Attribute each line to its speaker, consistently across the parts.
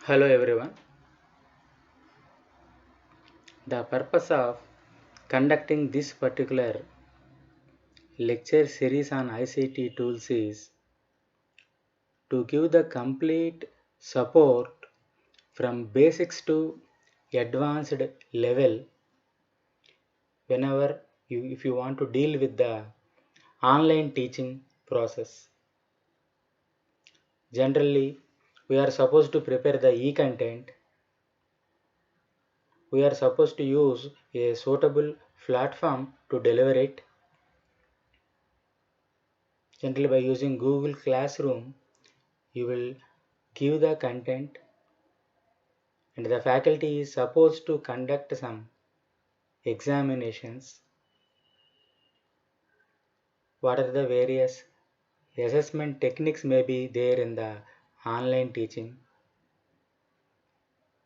Speaker 1: Hello everyone. The purpose of conducting this particular lecture series on ICT tools is to give the complete support from basics to advanced level whenever if you want to deal with the online teaching process. Generally, we are supposed to prepare the e-content. We are supposed to use a suitable platform to deliver it. Generally, by using Google Classroom, you will give the content and the faculty is supposed to conduct some examinations. What are the various assessment techniques may be there in the online teaching?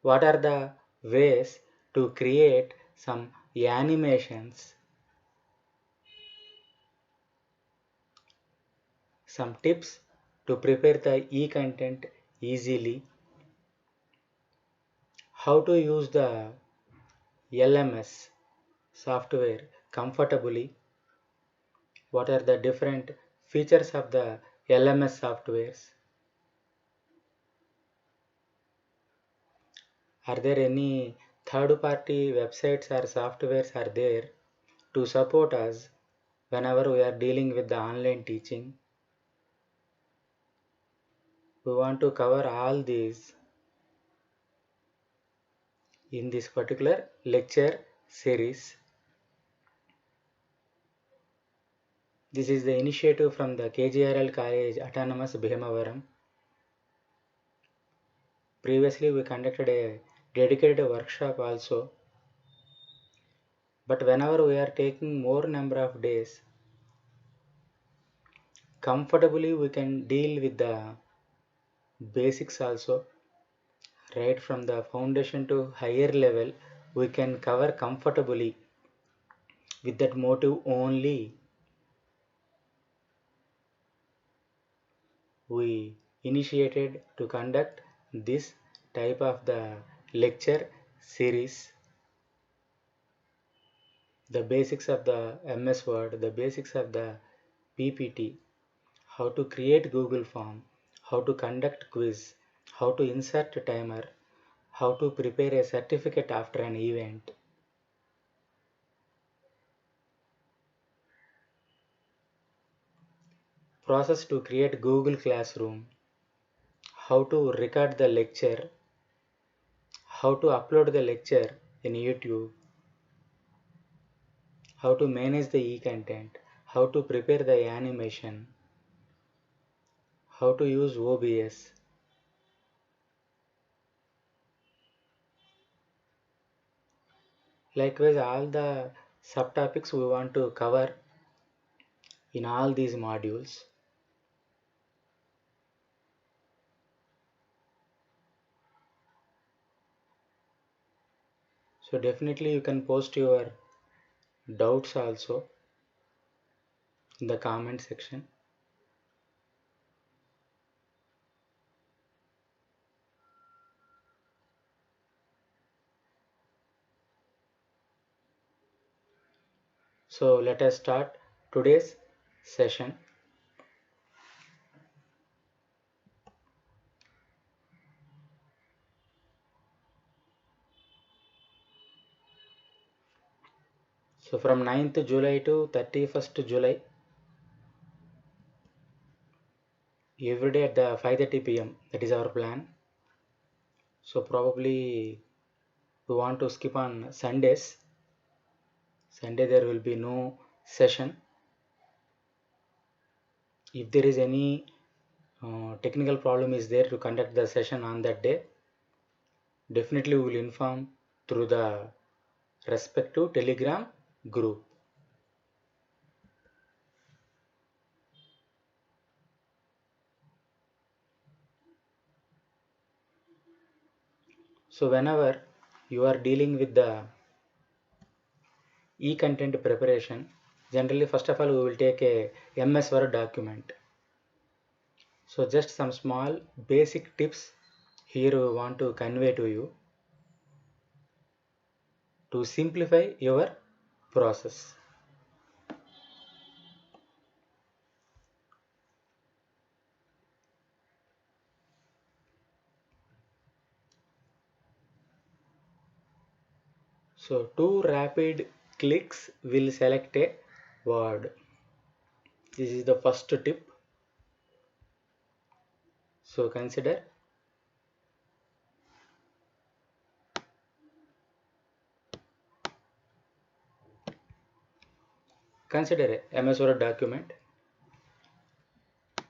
Speaker 1: What are the ways to create some animations? Some tips to prepare the e-content easily. How to use the LMS software comfortably. What are the different features of the LMS softwares? Are there any third party websites or softwares are there to support us whenever we are dealing with the online teaching? We want to cover all these in this particular lecture series. This is the initiative from the KGRL College Autonomous Bhimavaram. Previously we conducted a dedicated workshop also, but whenever we are taking more number of days, comfortably we can deal with the basics also. Right from the foundation to higher level, we can cover comfortably. With that motive only, we initiated to conduct this type of the lecture series. The basics of the MS Word, the basics of the PPT, how to create Google form, how to conduct quiz, how to insert a timer, how to prepare a certificate after an event. Process to create Google Classroom, how to record the lecture, how to upload the lecture in YouTube, how to manage the e-content, how to prepare the animation, how to use OBS. Likewise, all the subtopics we want to cover in all these modules. So definitely you can post your doubts also in the comment section. So let us start today's session. So from 9th July to 31st July, every day at the 5:30 p.m. That is our plan. So probably we want to skip on Sundays. Sunday there will be no session. If there is any technical problem is there to conduct the session on that day, definitely we will inform through the respective Telegram group. So whenever you are dealing with the e-content preparation, generally first of all we will take a MS Word document. So just some small basic tips Here we want to convey to you to simplify your process. So two rapid clicks will select a word. This is the first tip. So consider a MS Word document.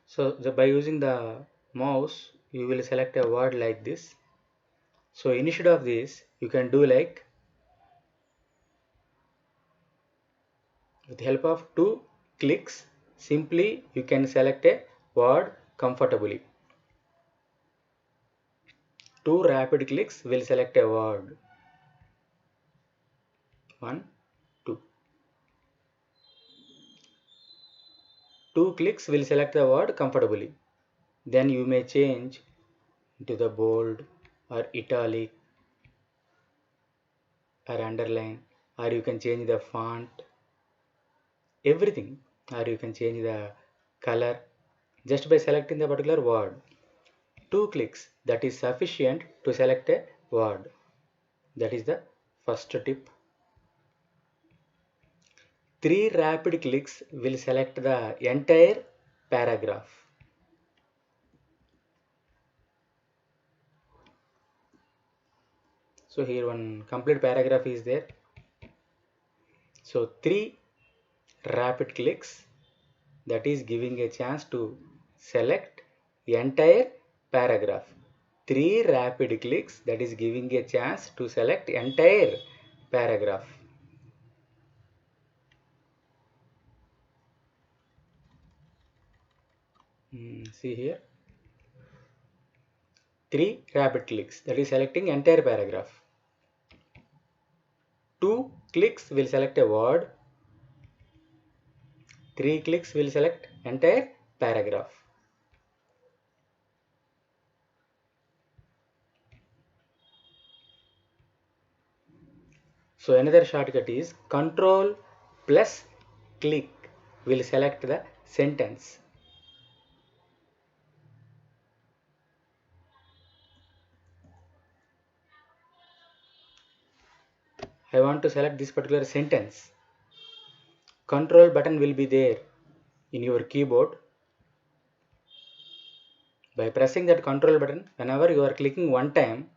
Speaker 1: So by using the mouse, you will select a word like this. So instead of this, you can do like with the help of two clicks, simply you can select a word comfortably. Two rapid clicks will select a word. 1, 2. Two clicks will select the word comfortably. Then you may change to the bold or italic or underline, or you can change the font, everything, or you can change the color just by selecting the particular word. Two clicks, that is sufficient to select a word. That is the first tip. Three rapid clicks will select the entire paragraph. So here one complete paragraph is there. So three rapid clicks, that is giving a chance to select the entire paragraph. Three rapid clicks, that is giving a chance to select entire paragraph. See here, three rapid clicks, that is selecting entire paragraph. Two clicks will select a word. Three clicks will select entire paragraph. So another shortcut is control plus click will select the sentence. I want to select this particular sentence. Control button will be there in your keyboard. By pressing that control button, whenever you are clicking one time,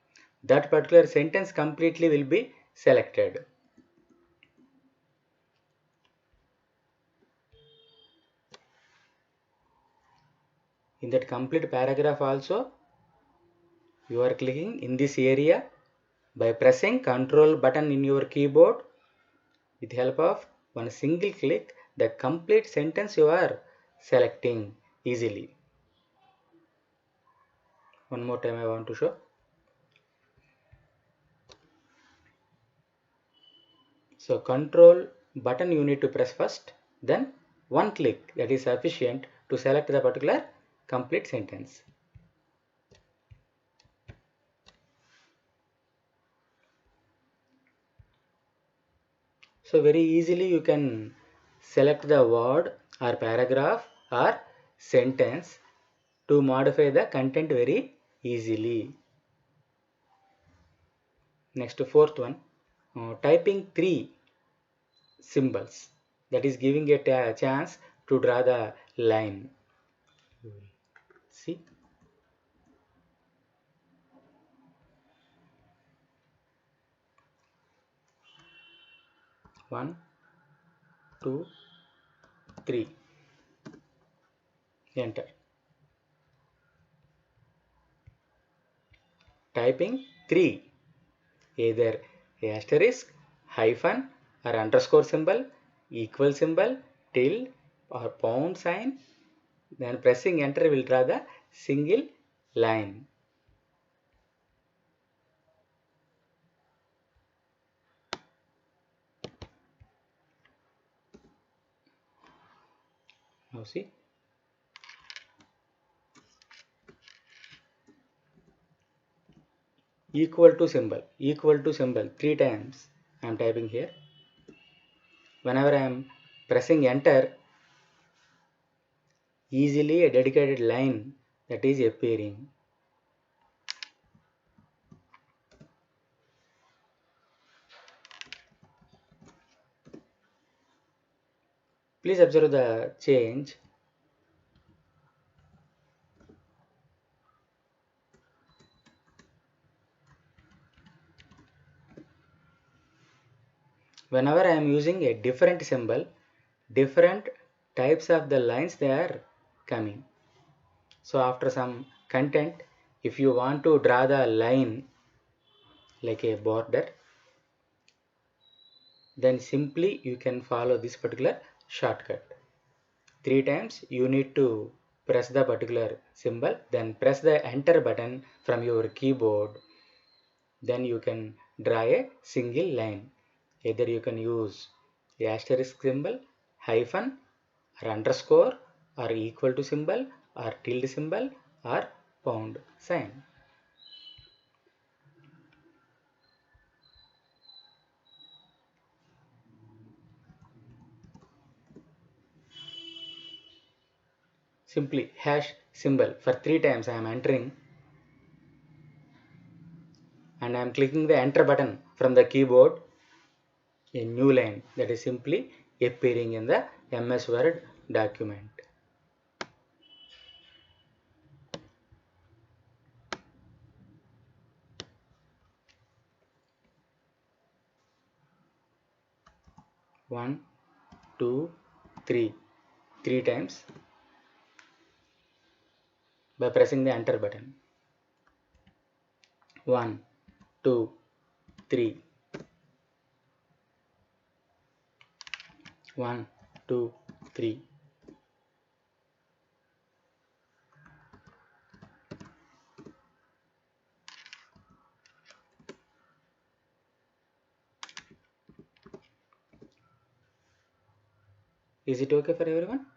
Speaker 1: that particular sentence completely will be selected. In that complete paragraph also, you are clicking in this area. By pressing control button in your keyboard, with help of one single click, the complete sentence you are selecting easily. One more time I want to show. So control button you need to press first, then one click, that is sufficient to select the particular complete sentence. So very easily you can select the word or paragraph or sentence to modify the content very easily. Next, fourth one, typing three symbols, that is giving it a chance to draw the line. See, 1, 2, 3, enter. Typing 3, either asterisk, hyphen or underscore symbol, equal symbol, tilde or pound sign, then pressing enter will draw the single line. Now see, equal to symbol 3 times I am typing here. Whenever I am pressing enter, easily a dedicated line that is appearing. Please observe the change. Whenever I am using a different symbol, different types of the lines they are coming. So after some content, if you want to draw the line like a border, then simply you can follow this particular shortcut. 3 times you need to press the particular symbol, then press the enter button from your keyboard. Then you can draw a single line. Either you can use the asterisk symbol, hyphen, or underscore, or equal to symbol, or tilde symbol, or pound sign. Simply hash symbol for 3 times I am entering, and I am clicking the enter button from the keyboard. A new line that is simply appearing in the MS Word document. One, two, three. 3 times by pressing the enter button. 1, 2, 3. 1, 2, 3. Is it okay for everyone?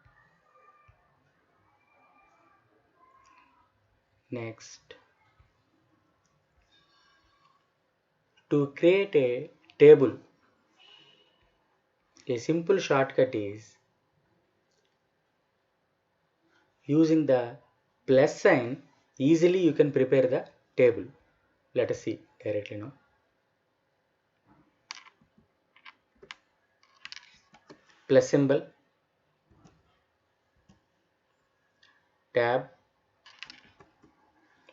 Speaker 1: Next, to create a table, a simple shortcut is using the plus sign. Easily you can prepare the table. Let us see directly now. Plus symbol, tab,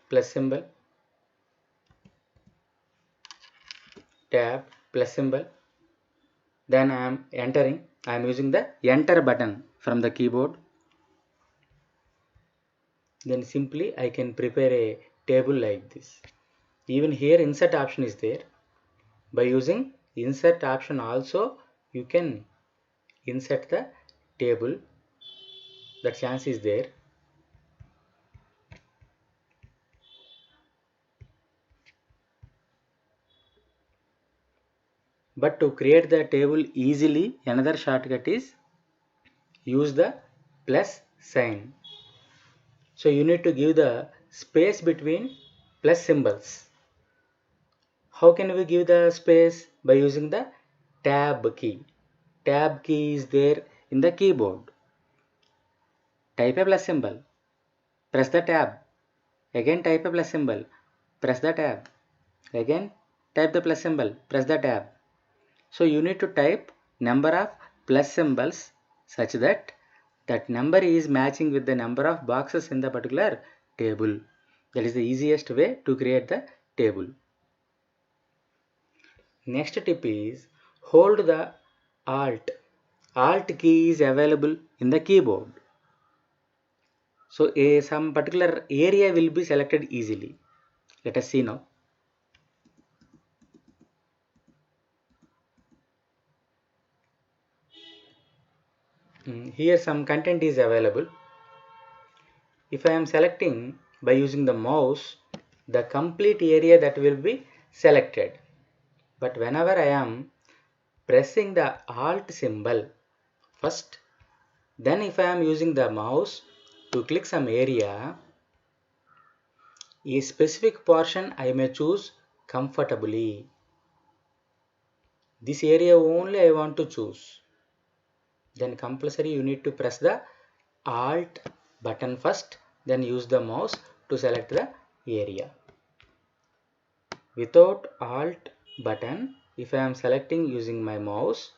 Speaker 1: plus symbol, tab, plus symbol. Then I am entering. I am using the enter button from the keyboard. Then simply I can prepare a table like this. Even here insert option is there. By using insert option also you can insert the table. That chance is there. But to create the table easily, another shortcut is use the plus sign. So you need to give the space between plus symbols. How can we give the space? By using the tab key. Tab key is there in the keyboard. Type a plus symbol, press the tab. Again type a plus symbol, press the tab. Again type the plus symbol, press the tab. So you need to type number of plus symbols such that that number is matching with the number of boxes in the particular table. That is the easiest way to create the table. Next tip is hold the Alt. Alt key is available in the keyboard. So some particular area will be selected easily. Let us see now. Here some content is available. If I am selecting by using the mouse, the complete area that will be selected. But whenever I am pressing the Alt symbol first, then if I am using the mouse to click some area, a specific portion I may choose comfortably. This area only I want to choose. Then compulsory you need to press the Alt button first, then use the mouse to select the area. Without Alt button, if I am selecting using my mouse,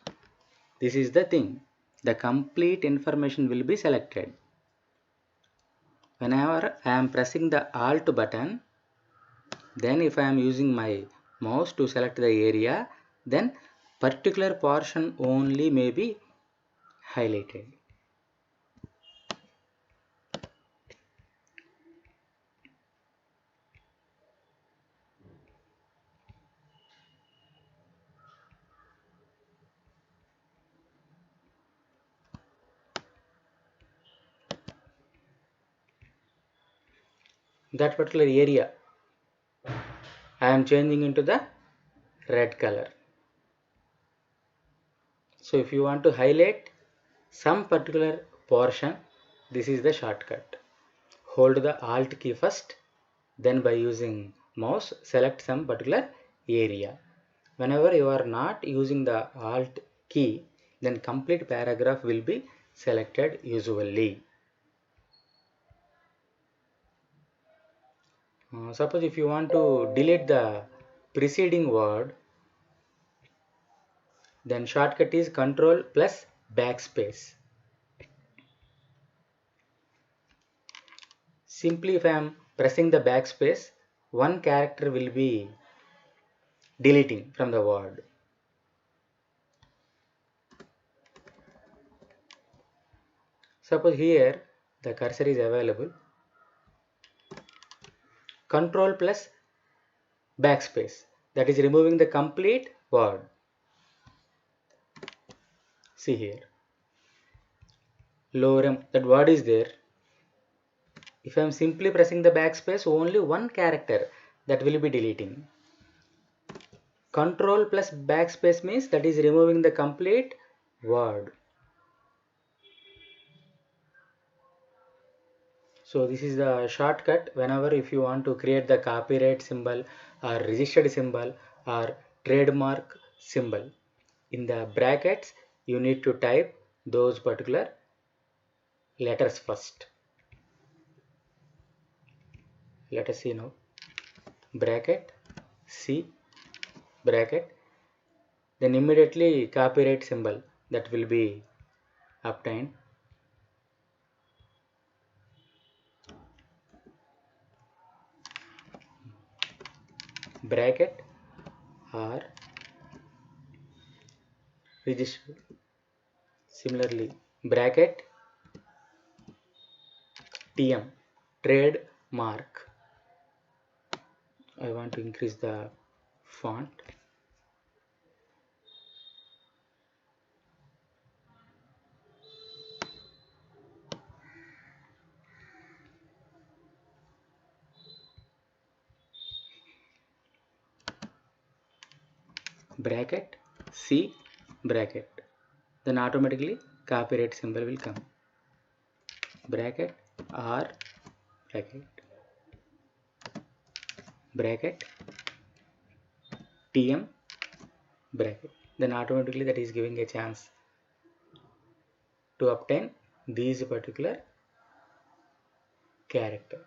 Speaker 1: this is the thing. The complete information will be selected. Whenever I am pressing the Alt button, then if I am using my mouse to select the area, then particular portion only may be highlighted. That particular area I am changing into the red color. So if you want to highlight some particular portion, this is the shortcut. Hold the Alt key first, then by using mouse select some particular area. Whenever you are not using the Alt key, then complete paragraph will be selected usually. Suppose if you want to delete the preceding word, then shortcut is Control plus backspace. Simply if I am pressing the backspace, one character will be deleting from the word. Suppose here the cursor is available. Control plus backspace, that is removing the complete word. See here, lorem, that word is there. If I am simply pressing the backspace, only one character that will be deleting. Control plus backspace means that is removing the complete word. So this is the shortcut whenever if you want to create the copyright symbol or registered symbol or trademark symbol. In the brackets you need to type those particular letters first. Let us see now. Bracket C bracket, then immediately copyright symbol that will be obtained. Bracket or registered. Similarly bracket TM trademark. I want to increase the font. Bracket C bracket, then automatically copyright symbol will come. Bracket R bracket TM bracket, then automatically that is giving a chance to obtain these particular character.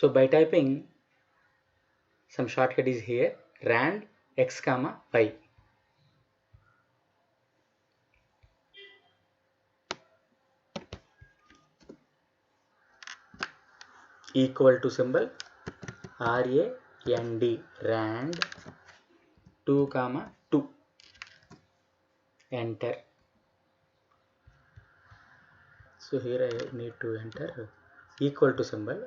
Speaker 1: So by typing some shortcut is here, rand x comma y. Equal to symbol RAND, rand 2 comma 2, enter. So here I need to enter equal to symbol.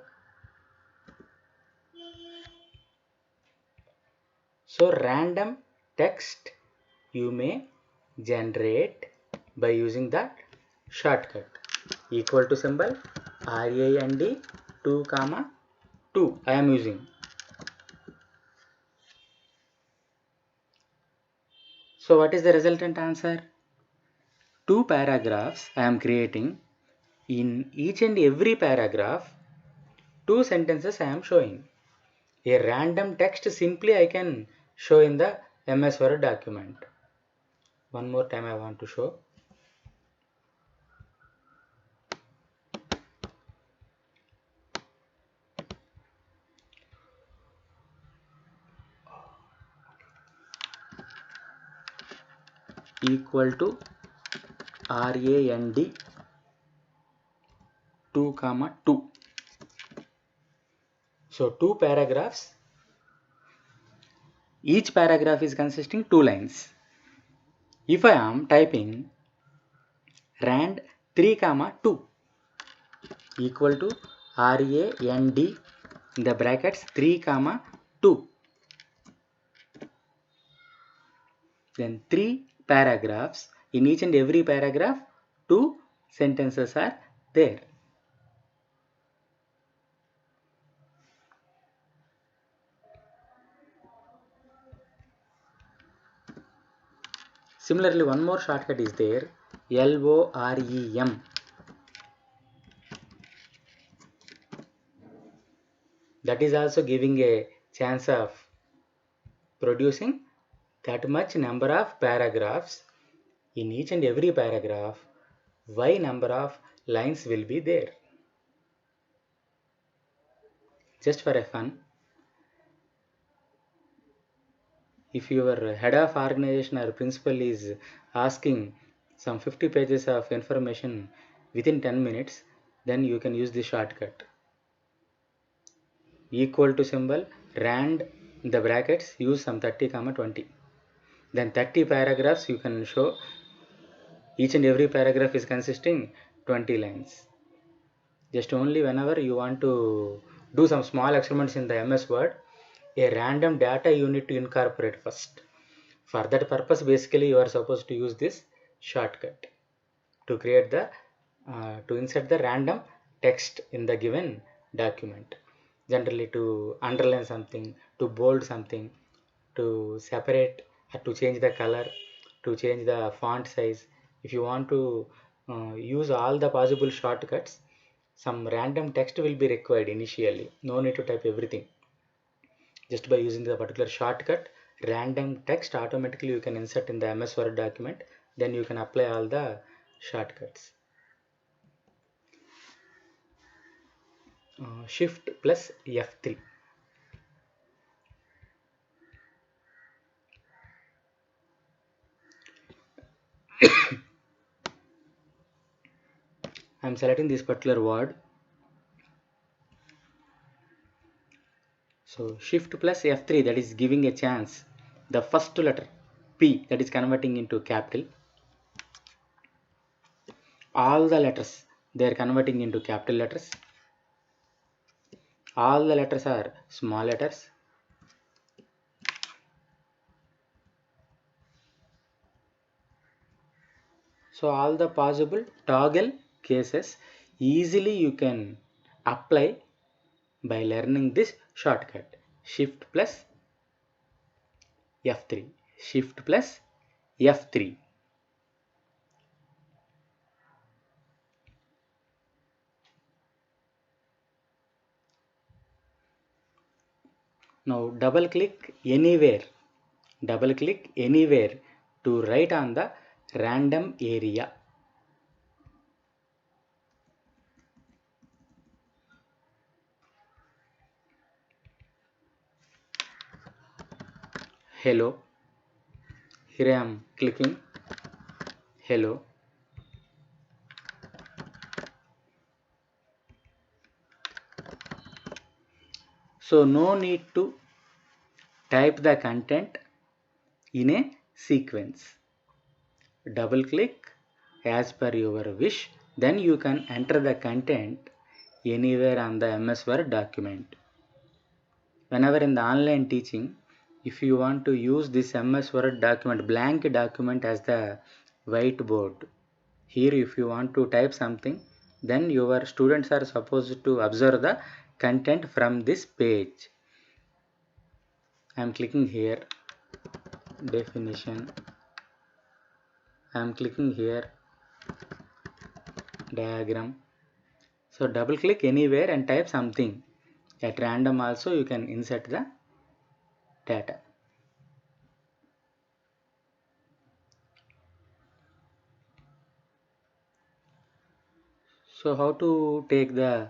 Speaker 1: So random text you may generate by using that shortcut. Equal to symbol RAND 2 comma 2 I am using. So what is the resultant answer? 2 paragraphs I am creating. In each and every paragraph, 2 sentences I am showing. A random text simply I can show in the MS Word document. One more time I want to show. Equal to RAND 2 comma 2. So 2 paragraphs. Each paragraph is consisting 2 lines. If I am typing rand 3 comma 2 equal to RAND in the brackets 3 comma 2, then 3 paragraphs. In each and every paragraph 2 sentences are there. Similarly, one more shortcut is there, LOREM. That is also giving a chance of producing that much number of paragraphs. In each and every paragraph, Y number of lines will be there. Just for a fun, if your head of organization or principal is asking some 50 pages of information within 10 minutes, then you can use the shortcut. Equal to symbol, rand in the brackets, use some 30 comma 20. Then 30 paragraphs you can show. Each and every paragraph is consisting 20 lines. Just only whenever you want to do some small experiments in the MS Word, a random data you need to incorporate first. For that purpose, basically you are supposed to use this shortcut to create the to insert the random text in the given document. Generally to underline something, to bold something, to separate or to change the color, to change the font size. If you want to use all the possible shortcuts, some random text will be required initially. No need to type everything. Just by using the particular shortcut, random text automatically you can insert in the MS Word document. Then you can apply all the shortcuts. Shift plus F3. I am selecting this particular word. So shift plus F3, that is giving a chance. The first letter P, that is converting into capital. All the letters, they are converting into capital letters. All the letters are small letters. So all the possible toggle cases easily you can apply by learning this shortcut. Shift plus F3. Shift plus F3. Now double click anywhere. Double click anywhere to write on the random area. Hello. Here I am clicking hello. So no need to type the content in a sequence. Double click as per your wish, then you can enter the content anywhere on the MS Word document. Whenever in the online teaching, if you want to use this MS Word document, blank document as the whiteboard, here if you want to type something, then your students are supposed to observe the content from this page. I am clicking here, definition. I am clicking here, diagram. So double click anywhere and type something. At random also you can insert the data. So how to take the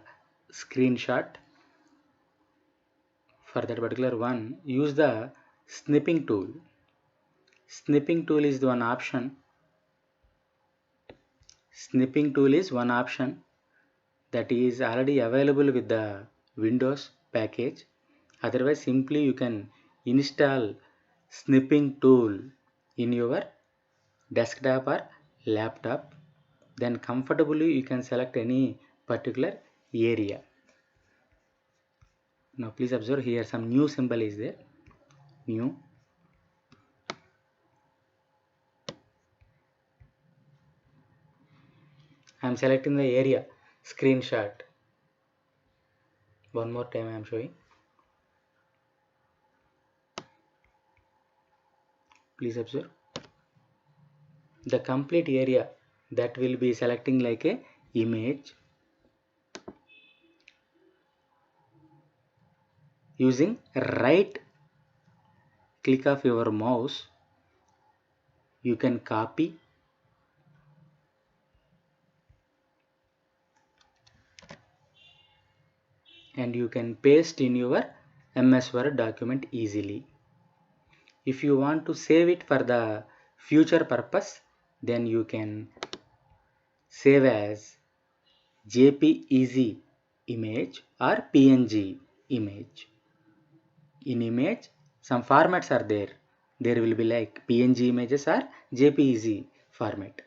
Speaker 1: screenshot? For that particular one, use the snipping tool. Snipping tool is the one option. Snipping tool is one option that is already available with the Windows package. Otherwise, simply you can install snipping tool in your desktop or laptop. Then comfortably you can select any particular area. Now please observe here some new symbol is there. New. I am selecting the area. Screenshot. One more time I am showing. Please observe. The complete area that will be selecting like a image. Using right click of your mouse, you can copy and you can paste in your MS Word document easily. If you want to save it for the future purpose, then you can save as JPEG image or PNG image. In image, some formats are there. There will be like PNG images or JPEG format.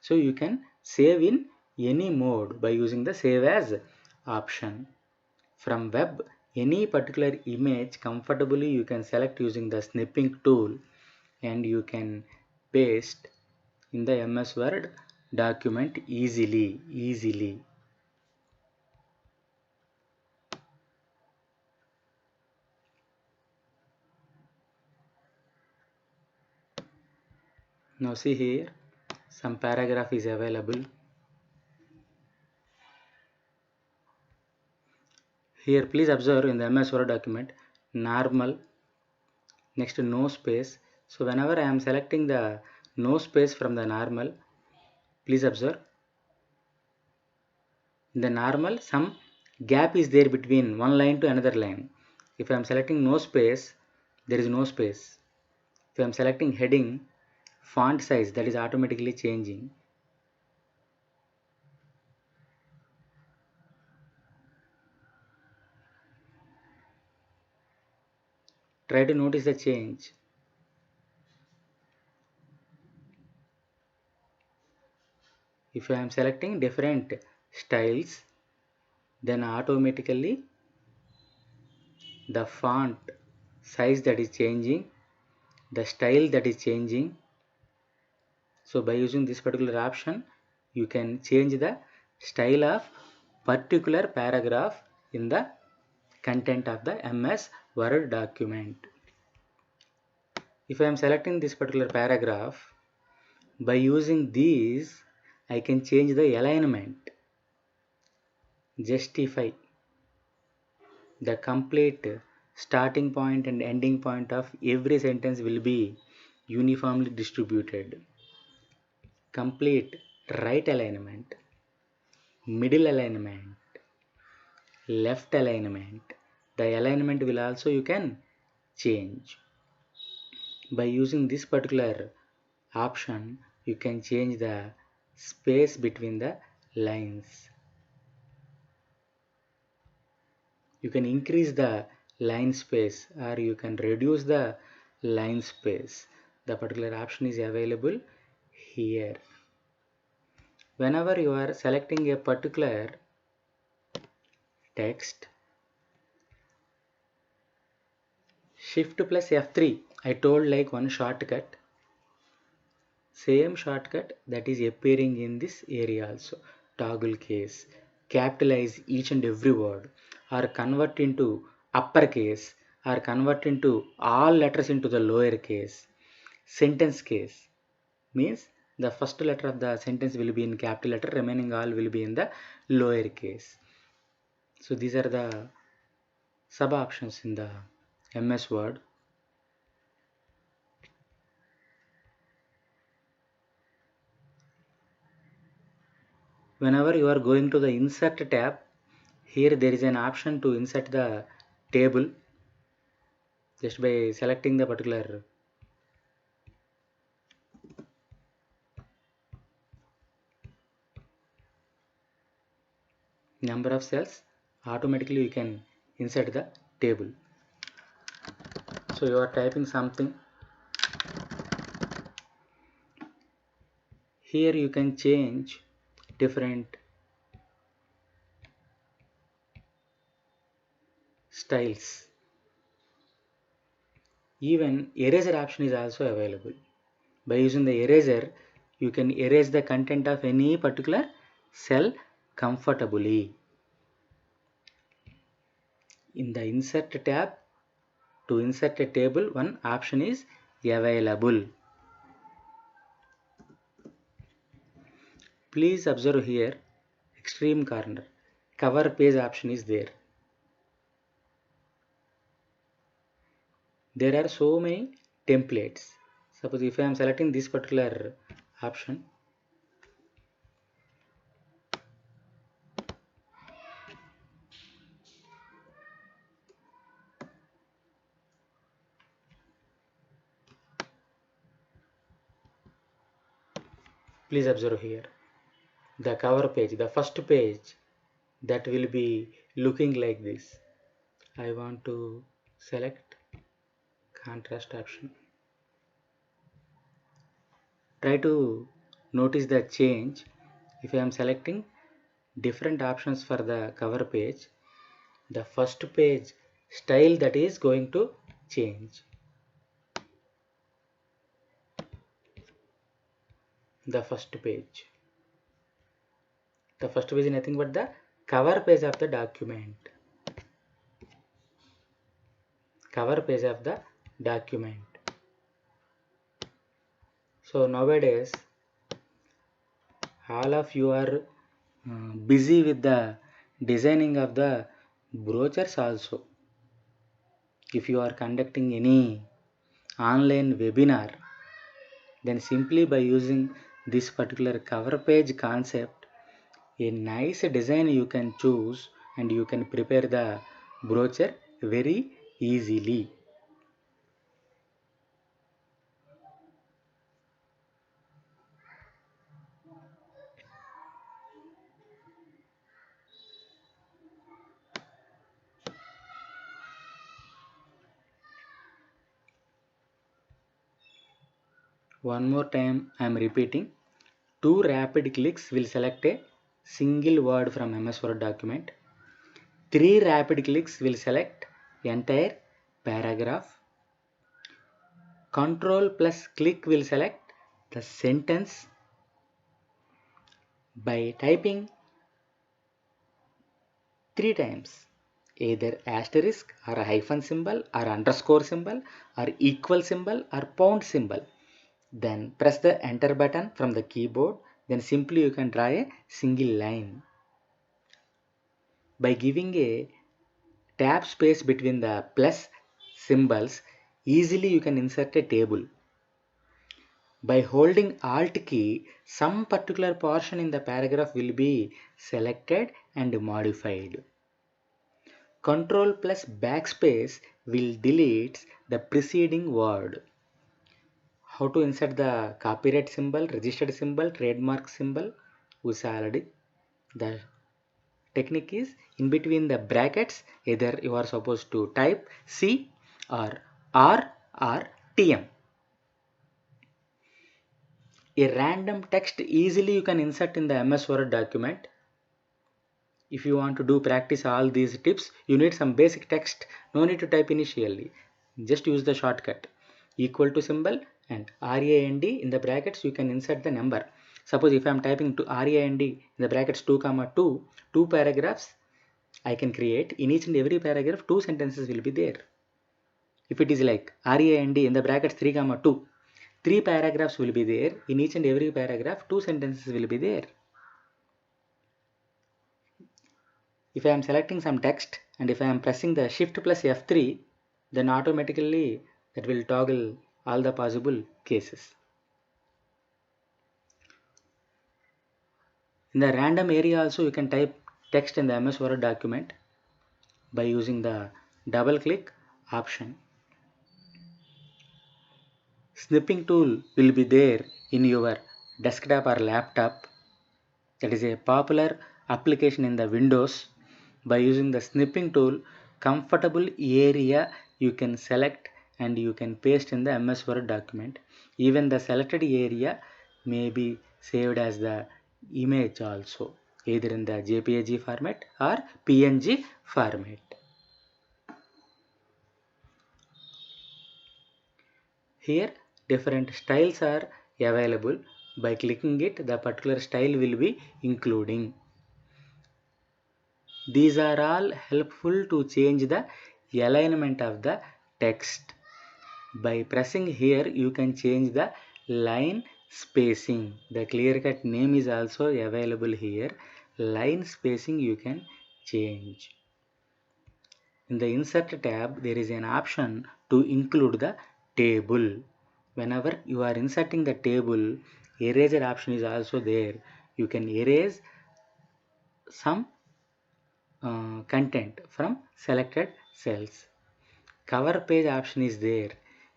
Speaker 1: So you can save in any mode by using the save as option. From web, any particular image comfortably you can select using the snipping tool and you can paste in the MS Word document easily. Now see here, some paragraph is available. Here please observe in the MS Word document, normal, next no space. So whenever I am selecting the no space from the normal, please observe in the normal some gap is there between one line to another line. If I am selecting no space, there is no space. If I am selecting heading, font size, that is automatically changing. Try to notice the change. If I am selecting different styles, then automatically the font size that is changing, the style that is changing. So by using this particular option, you can change the style of particular paragraph in the content of the MS Word document. If I am selecting this particular paragraph, by using these, I can change the alignment, justify the complete starting point and ending point of every sentence will be uniformly distributed. Complete right alignment, middle alignment, left alignment. The alignment will also you can change. By using this particular option, you can change the space between the lines. You can increase the line space or you can reduce the line space. The particular option is available here. Whenever you are selecting a particular text, Shift plus F3, I told like one shortcut. Same shortcut that is appearing in this area also. Toggle case, capitalize each and every word. or convert into uppercase or convert into all letters into the lower case. Sentence case means the first letter of the sentence will be in capital letter, remaining all will be in the lower case. So these are the sub options in the MS Word. Whenever you are going to the insert tab, here there is an option to insert the table just by selecting the particular number of cells, automatically you can insert the table. So you are typing something, here you can change different styles. Even eraser option is also available. By using the eraser, you can erase the content of any particular cell comfortably. In the insert tab, to insert a table, one option is available. Please observe here, extreme corner, cover page option is there. There are so many templates. Suppose if I am selecting this particular option, please observe here the cover page, the first page that will be looking like this. I want to select contrast option. Try to notice the change. If I am selecting different options for the cover page, the first page style that is going to change. The first page is nothing but the cover page of the document. Cover page of the document. So nowadays all of you are busy with the designing of the brochures also. If you are conducting any online webinar, then simply by using this particular cover page concept, a nice design you can choose and you can prepare the brochure very easily. One more time I am repeating. 2 rapid clicks will select a single word from MS Word document. 3 rapid clicks will select entire paragraph. Control plus click will select the sentence. By typing 3 times, either asterisk or a hyphen symbol or underscore symbol or equal symbol or pound symbol, then press the enter button from the keyboard, then simply you can draw a single line. By giving a tab space between the plus symbols, easily you can insert a table. By holding Alt key, some particular portion in the paragraph will be selected and modified. Control plus backspace will delete the preceding word. How to insert the copyright symbol, registered symbol, trademark symbol we saw already. The technique is in between the brackets, either you are supposed to type C or R or TM. A random text easily you can insert in the MS Word document. If you want to do practice all these tips, you need some basic text. No need to type initially. Just use the shortcut equal to symbol and RAND in the brackets you can insert the number. Suppose if I am typing to RAND in the brackets 2 comma 2, 2 paragraphs, I can create in each and every paragraph 2 sentences will be there. If it is like RAND in the brackets 3 comma 2, 3 paragraphs will be there. In each and every paragraph 2 sentences will be there. If I am selecting some text and if I am pressing the shift plus F3, then automatically that will toggle all the possible cases. In the random area also you can type text in the MS Word document by using the double click option. Snipping tool will be there in your desktop or laptop. That is a popular application in the Windows. By using the snipping tool, comfortable area you can select and you can paste in the MS Word document. Even the selected area may be saved as the image also, either in the JPG format or PNG format. Here different styles are available. By clicking it, the particular style will be including. These are all helpful to change the alignment of the text. By pressing here, you can change the line spacing. The clear cut name is also available here. Line spacing you can change. In the insert tab, there is an option to include the table. Whenever you are inserting the table, eraser option is also there. You can erase some content from selected cells. Cover page option is there.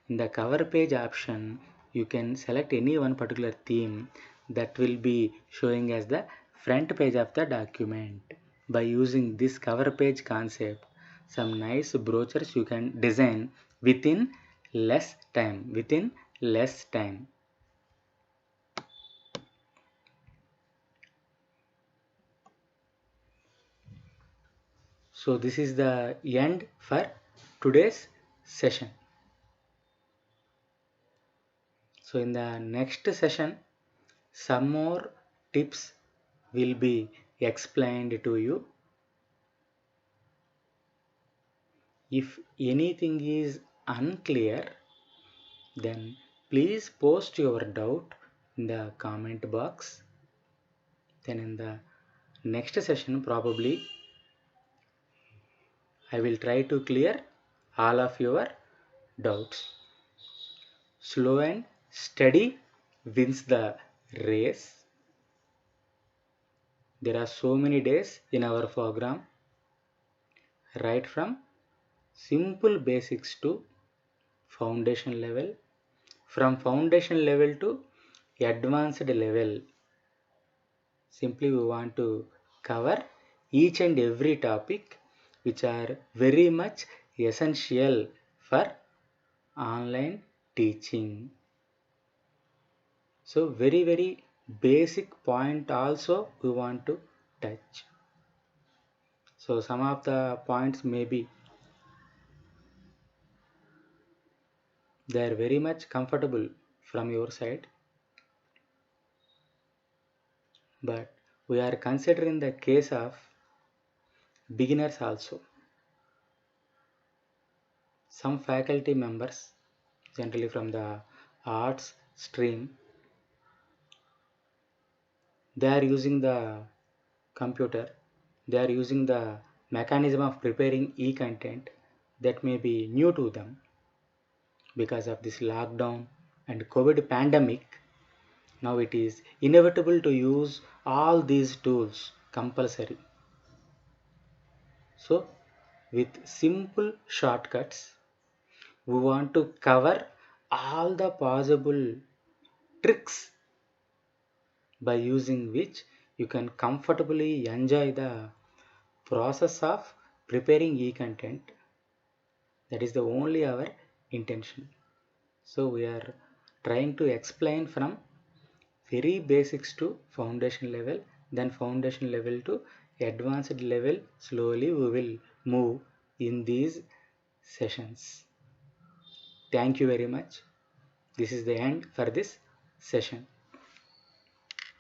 Speaker 1: In the cover page option, you can select any one particular theme that will be showing as the front page of the document. By using this cover page concept, some nice brochures you can design within less time. So this is the end for today's session. So in the next session, some more tips will be explained to you. If anything is unclear, then please post your doubt in the comment box. Then in the next session, probably I will try to clear all of your doubts. Slow and steady wins the race. There are so many days in our program, right from simple basics to foundation level, from foundation level to advanced level. Simply we want to cover each and every topic which are very much essential for online teaching. So very basic point also we want to touch. So some of the points may be they are very much comfortable from your side, but we are considering the case of beginners also. Some faculty members, generally from the arts stream, they are using the computer, they are using the mechanism of preparing e-content that may be new to them because of this lockdown and COVID pandemic. Now it is inevitable to use all these tools compulsory. So with simple shortcuts, we want to cover all the possible tricks by using which you can comfortably enjoy the process of preparing e-content. That is the only our intention. So we are trying to explain from very basics to foundation level, then foundation level to advanced level. Slowly we will move in these sessions. Thank you very much. This is the end for this session.